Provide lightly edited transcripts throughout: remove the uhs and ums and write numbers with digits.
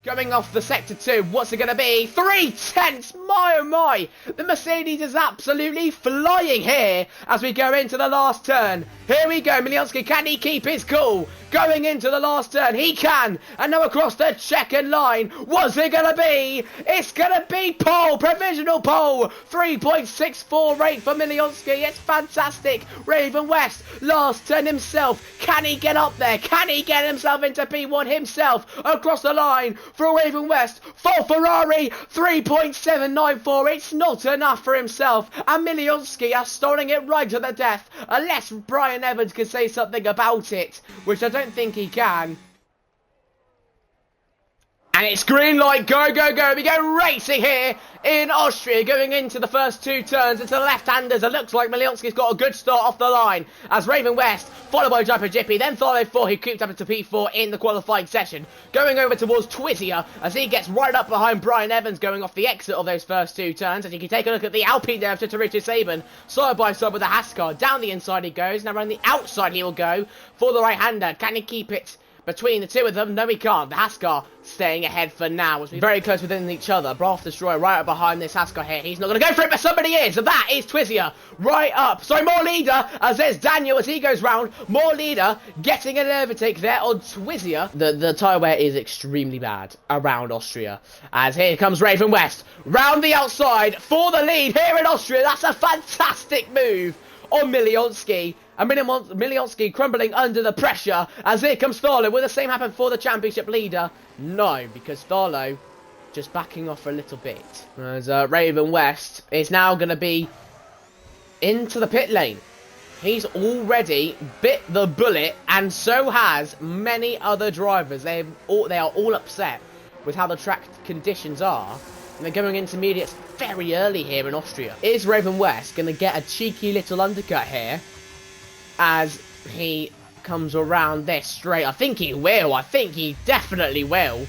Going off the sector 2, what's it going to be? 3/10! My oh my! The Mercedes is absolutely flying here as we go into the last turn. Here we go, Milionski, can he keep his cool? Going into the last turn, he can! And now across the checkered line, what's it going to be? It's going to be pole, provisional pole! 3.64 rate for Milionski, it's fantastic! Raven West, last turn himself, can he get up there? Can he get himself into P1 himself? Across the line, for Raven West, for Ferrari, 3.794, it's not enough for himself, and Milionski are stalling it right to the death, unless Brian Evans can say something about it, which I don't think he can. And it's green light, go, go, go. We go racing here in Austria, going into the first two turns into the left-handers. It looks like Milionski's got a good start off the line as Raven West, followed by Jumper Jippy, then Thorlo 4, who creeped up into P4 in the qualifying session. Going over towards Twizier as he gets right up behind Brian Evans going off the exit of those first two turns. As you can take a look at the Alpine there to Richard Saban, side by side with the Haskar. Down the inside he goes, now around the outside he will go for the right-hander. Can he keep it between the two of them? No, he can't. The Haskar staying ahead for now. As we're very close within each other. Braff Destroyer right up behind this Haskar here. He's not going to go for it, but somebody is. And that is Twizier right up. Sorry, more leader as there's Daniel as he goes round. More leader getting an overtake there on Twizier. The tyre wear is extremely bad around Austria. As here comes Raven West. Round the outside for the lead here in Austria. That's a fantastic move on Milionski. And Milionski crumbling under the pressure as here comes Thorlo. Will the same happen for the championship leader? No, because Thorlo just backing off for a little bit. As Raven West is now going to be into the pit lane. He's already bit the bullet, and so has many other drivers. They are all upset with how the track conditions are. And they're going intermediates very early here in Austria. Is Raven West going to get a cheeky little undercut here as he comes around this straight? I think he will. I think he definitely will.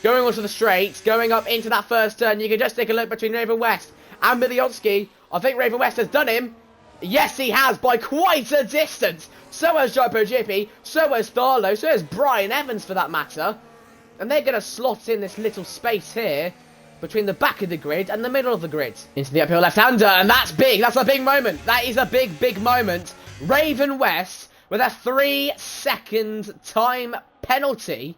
Going onto the straights, going up into that first turn. You can just take a look between Raven West and Milionski. I think Raven West has done him. Yes, he has, by quite a distance. So has Jopo Jippy, so has Thorlo, so has Brian Evans for that matter. And they're going to slot in this little space here between the back of the grid and the middle of the grid. Into the uphill left-hander, and that's big. That's a big moment. That is a big, big moment. Raven West with a 3-second time penalty.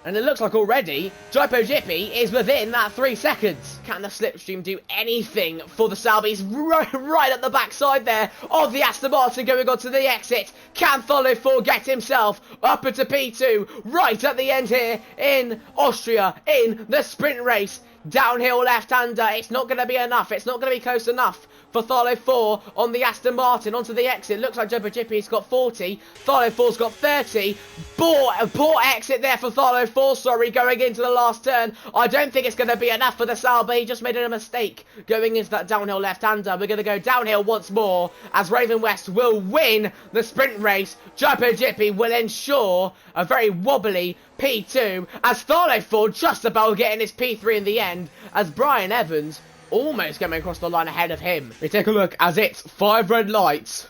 And it looks like already Jopo Jippy is within that 3 seconds. Can the slipstream do anything for the Salbies? Right at the backside there of the Aston Martin going on to the exit. Can Thorlo 4 get himself up into P2 right at the end here in Austria in the sprint race? Downhill left-hander, it's not going to be enough. It's not going to be close enough for Thorlo 4 on the Aston Martin onto the exit. Looks like Jopo Jippy's got 40. Thorlo 4's got 30. Poor exit there for Thorlo 4, sorry, going into the last turn. I don't think it's going to be enough for the Salbe. He just made a mistake going into that downhill left-hander. We're going to go downhill once more as Raven West will win the sprint race. Jopo Jippy will ensure a very wobbly P2 as Thorlo 4 just about getting his P3 in the end as Brian Evans almost coming across the line ahead of him. We take a look as it's 5 red lights.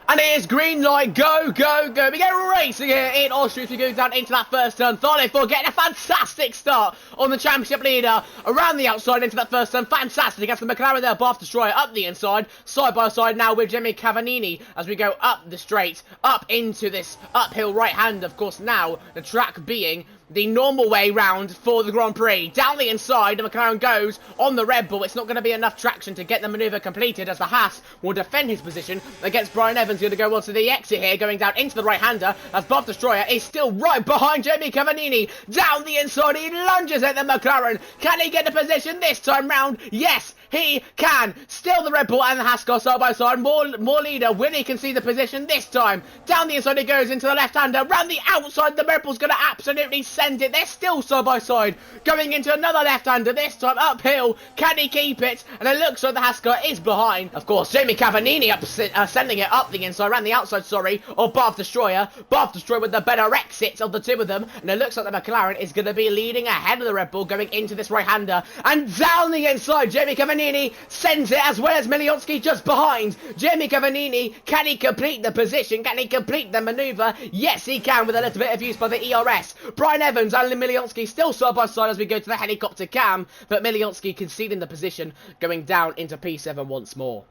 And it is green light, go, go, go. We get racing here in Austria as we go down into that first turn. Thorlo 4 getting a fantastic start on the championship leader. Around the outside into that first turn. Fantastic. As the McLaren there, Braff Destroyer up the inside. Side by side now with Jimmy Cavallini as we go up the straight, up into this uphill right hand. Of course, now the track being the normal way round for the Grand Prix. Down the inside, the McLaren goes on the Red Bull. It's not going to be enough traction to get the manoeuvre completed as the Haas will defend his position against Brian Evans, going to go on to the exit here, going down into the right-hander as Braff Destroyer is still right behind Jamie Cavallini. Down the inside, he lunges at the McLaren. Can he get the position this time round? Yes, he can. Still the Red Bull and the Haskell side by side. More leader. Will he can see the position this time? Down the inside he goes into the left-hander. Round the outside, the Red Bull's going to absolutely save sends it. They're still side by side. Going into another left-hander, this time uphill. Can he keep it? And it looks like the Haskell is behind. Of course, Jamie Cavallini sending it up the inside, around the outside, sorry, of Bath Destroyer. Bath Destroyer with the better exit of the two of them. And it looks like the McLaren is going to be leading ahead of the Red Bull going into this right-hander. And down the inside, Jamie Cavallini sends it, as well as Milionski just behind. Jamie Cavallini, can he complete the position? Can he complete the manoeuvre? Yes, he can, with a little bit of use by the ERS. Brian Evans and Milionski still side by side as we go to the helicopter cam, but Milionski conceding the position, going down into P7 once more.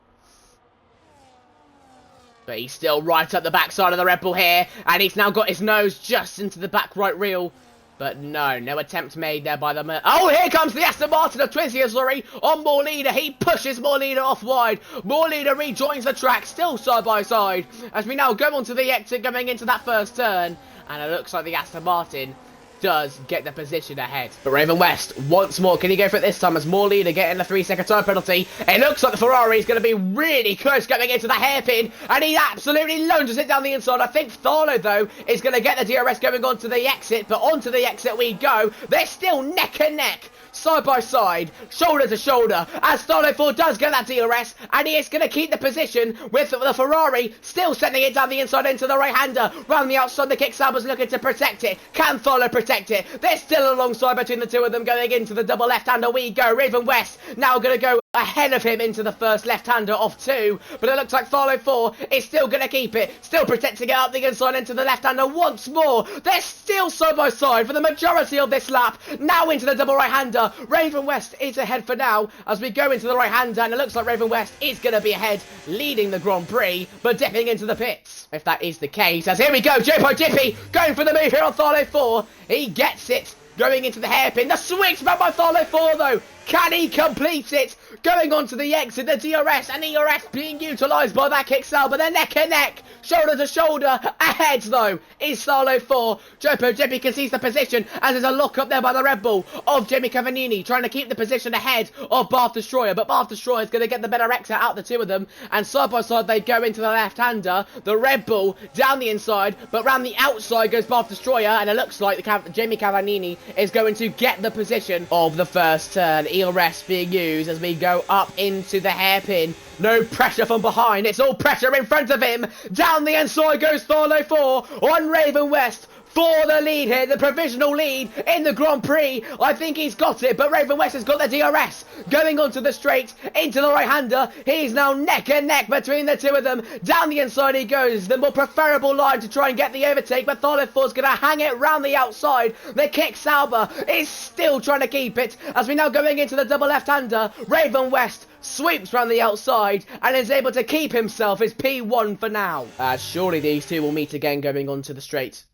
But he's still right at the backside of the Red Bull here, and he's now got his nose just into the back right reel. But no attempt made there by the... Oh, here comes the Aston Martin of Twizy, sorry, on More Leader. He pushes More Leader off wide. More Leader rejoins the track, still side by side, as we now go onto the exit going into that first turn. And it looks like the Aston Martin does get the position ahead. But Raven West, once more, can he go for it this time as More Leader getting the 3-second time penalty? It looks like the Ferrari is going to be really close going into the hairpin, and he absolutely lunges it down the inside. I think Tharlo, though, is going to get the DRS going onto the exit, but onto the exit we go. They're still neck and neck, side by side, shoulder to shoulder, as Tharlo 4 does get that DRS, and he is going to keep the position with the Ferrari, still sending it down the inside into the right-hander. Round the outside, the Kicksauber's looking to protect it. Can Tharlo protect it? They're still alongside between the two of them going into the double left-hander we go. Raven West now going to go ahead of him into the first left-hander of two, but it looks like Tharlo 4 is still going to keep it, still protecting it up the inside into the left-hander once more. They're still side by side for the majority of this lap. Now into the double right-hander. Raven West is ahead for now as we go into the right-hander, and it looks like Raven West is going to be ahead, leading the Grand Prix, but dipping into the pits. If that is the case, as here we go, Jopo Dippy going for the move here on Tharlo 4. He gets it. Going into the hairpin. The switch back by Tharlo 4, though. Can he complete it? Going on to the exit, the DRS, and ERS being utilised by that Kicksauber. They're neck and neck, shoulder to shoulder. Ahead, though, is Tharlo 4. Jopo Dippy concedes the position, as there's a lock up there by the Red Bull of Jamie Cavallini, trying to keep the position ahead of Bath Destroyer. But Bath Destroyer is going to get the better exit out of the two of them, and side by side they go into the left-hander. The Red Bull down the inside, but round the outside goes Bath Destroyer, and it looks like Jamie Cavallini is going to get the position of the first turn. ERS being used as we go up into the hairpin. No pressure from behind, it's all pressure in front of him. Down the inside goes Tharlo 4 on Raven West for the lead here, the provisional lead in the Grand Prix. I think he's got it, but Raven West has got the DRS. Going onto the straight, into the right-hander. He's now neck and neck between the two of them. Down the inside he goes, the more preferable line to try and get the overtake, but Tharlo 4's going to hang it round the outside. The Kicksauber is still trying to keep it, as we now going into the double left-hander. Raven West sweeps round the outside and is able to keep himself his P1 for now. Surely these two will meet again going onto the straight.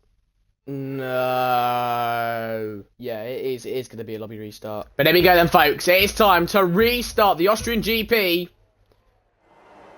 No. Yeah, it is going to be a lobby restart. But there we go then, folks. It is time to restart the Austrian GP.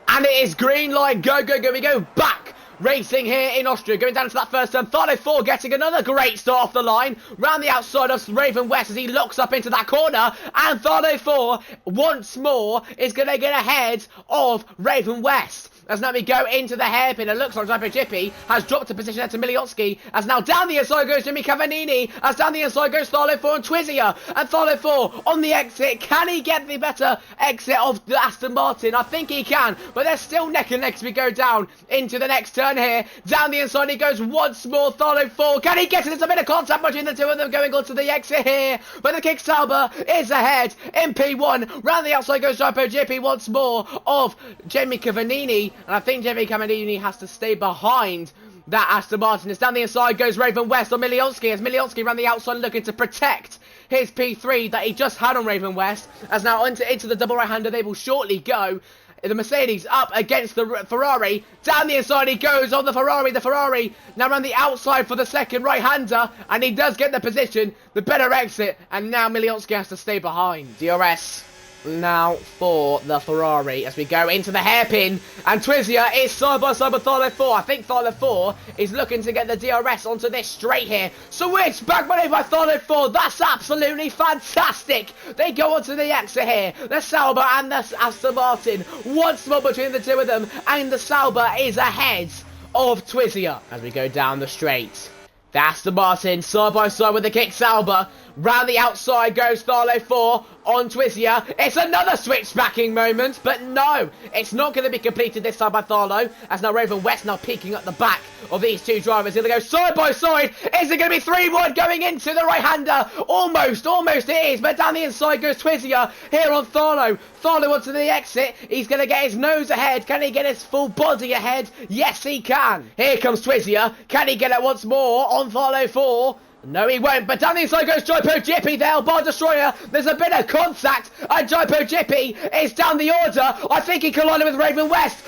And it is green light. Go, go, go. We go back. Racing here in Austria, going down to that first turn. Tharlo 4 getting another great start off the line. Round the outside of Raven West as he locks up into that corner. And Tharlo 4, once more, is going to get ahead of Raven West. As now we go into the hairpin, it looks like Jopo Dippy has dropped a position to Milionski. As now down the inside goes Jimmy Cavallini. As down the inside goes Tharlo 4 and Twizier. And Tharlo 4 on the exit. Can he get the better exit of the Aston Martin? I think he can. But they're still neck and neck as we go down into the next turn here. Down the inside he goes once more. Tharlo 4. Can he get it? There's a bit of contact between the two of them going on to the exit here. But the Kicksauber is ahead in P1. Round the outside goes Jopo Dippy once more of Jamie Cavallini. And I think Jamie Cavallini has to stay behind that Aston Martin. As down the inside goes Raven West on Milionski. As Milionski ran the outside looking to protect his P3 that he just had on Raven West. As now into the double right-hander they will shortly go. The Mercedes up against the Ferrari. Down the inside he goes on the Ferrari. The Ferrari now around the outside for the second right-hander. And he does get the position. The better exit. And now Milionski has to stay behind. DRS now for the Ferrari as we go into the hairpin, and Twizier is side by side with Tharlo 4. I think Tharlo 4 is looking to get the DRS onto this straight here. Switch back maneuver by Tharlo 4. That's absolutely fantastic. They go onto the exit here. The Sauber and the Aston Martin once more between the two of them, and the Sauber is ahead of Twizier as we go down the straight. That's the Martin, side by side with the kick Sauber. Round the outside goes Tharlo 4 on Twizia. It's another switch-backing moment, but no, it's not going to be completed this time by Tharlo, as now Raven West now peeking at the back of these two drivers. Here they go side by side. Is it going to be 3-1 going into the right-hander? Almost it is, but down the inside goes Twizia here on Tharlo. Tharlo onto the exit. He's going to get his nose ahead. Can he get his full body ahead? Yes, he can. Here comes Twizia. Can he get it once more on Tharlo 4? No, he won't, but down the inside goes Jaipo Jippy there, Bar Destroyer. There's a bit of contact, and Jaipo Jippy is down the order. I think he collided with Raven West.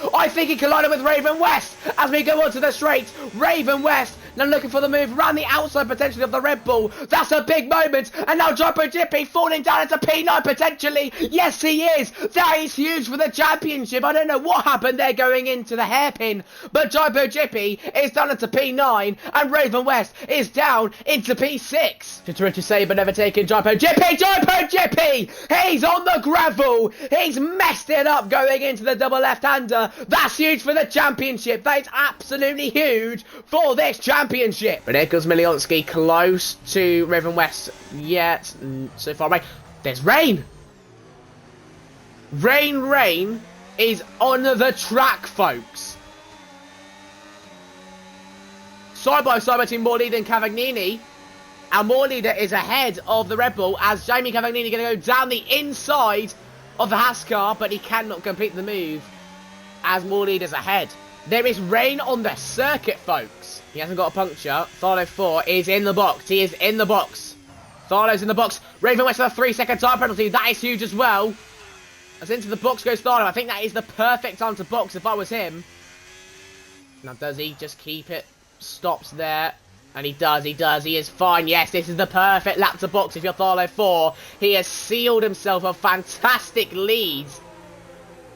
As we go onto the straight, Raven West now looking for the move around the outside potentially of the Red Bull. That's a big moment, and now Jaipo Jippy falling down into P9 potentially. Yes, he is. That is huge for the championship. I don't know what happened there going into the hairpin, but Jaipo Jippy is down into P9, and Raven West is down into P6. Richard Saber never taken Jaipo Jippy! He's on the gravel! He's messed it up going into the double left-hander. That's huge for the championship. That is absolutely huge for this championship. But here comes Milionski close to Raven West. Yet, so far away. There's Rain! Rain is on the track, folks. Side by side between Morleader and Cavagnini. And Morleader is ahead of the Red Bull as Jamie Cavagnini going to go down the inside of the Haas car, but he cannot complete the move as Morleader's ahead. There is rain on the circuit, folks. He hasn't got a puncture. Tharlo 4 is in the box. He is in the box. Tharlo's in the box. Raven West with a 3-second time penalty. That is huge as well. As into the box goes Tharlo. I think that is the perfect time to box if I was him. Now, does he just keep it? Stops there. And he does. He is fine. Yes, this is the perfect lap to box if you're Tharlo 4. He has sealed himself a fantastic lead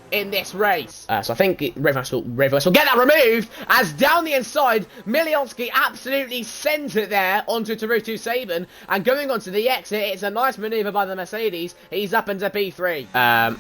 in this race. So I think Raven West will get that removed, as down the inside, Milionski absolutely sends it there onto Tarutu Saban, and going onto the exit, it's a nice manoeuvre by the Mercedes. He's up into P3.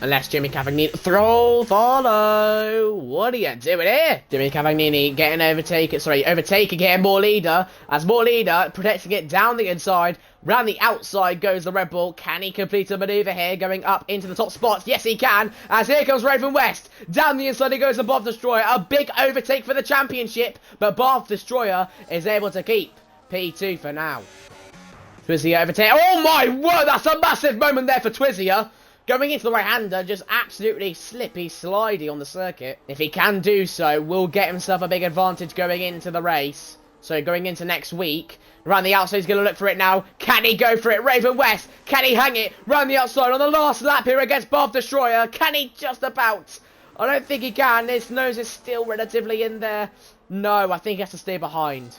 Unless Jimmy Cavagnini throw Tharlo. What are you doing here? Jimmy Cavagnini getting overtaken here, Morleader, as Morleader protecting it down the inside. Round the outside goes the Red Bull. Can he complete a manoeuvre here, going up into the top spots? Yes, he can, as here comes Raven West. Down the inside he goes to Bath Destroyer. A big overtake for the championship, but Bath Destroyer is able to keep P2 for now. Twizia overtake. Oh my word, that's a massive moment there for Twizia. Going into the right-hander, just absolutely slippy, slidey on the circuit. If he can do so, will get himself a big advantage going into the race. So going into next week, around the outside, he's going to look for it now. Can he go for it? Raven West, can he hang it? Round the outside on the last lap here against Bath Destroyer. Can he just about? I don't think he can. His nose is still relatively in there. No, I think he has to stay behind.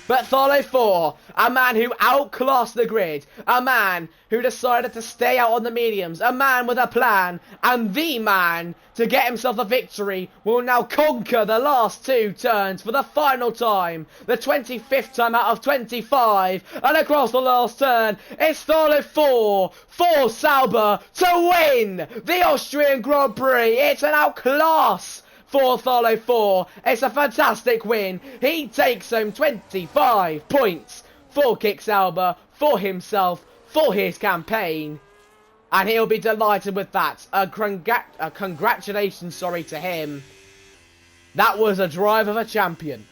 But Tharlo 4, a man who outclassed the grid, a man who decided to stay out on the mediums, a man with a plan, and the man to get himself a victory, will now conquer the last 2 turns for the final time, the 25th time out of 25, and across the last turn, it's Tharlo 4 for Sauber to win the Austrian Grand Prix. It's an outclass for Tharlo 4. It's a fantastic win. He takes home 25 points for Kick Sauber, for himself, for his campaign. And he'll be delighted with that. Congratulations, to him. That was a drive of a champion.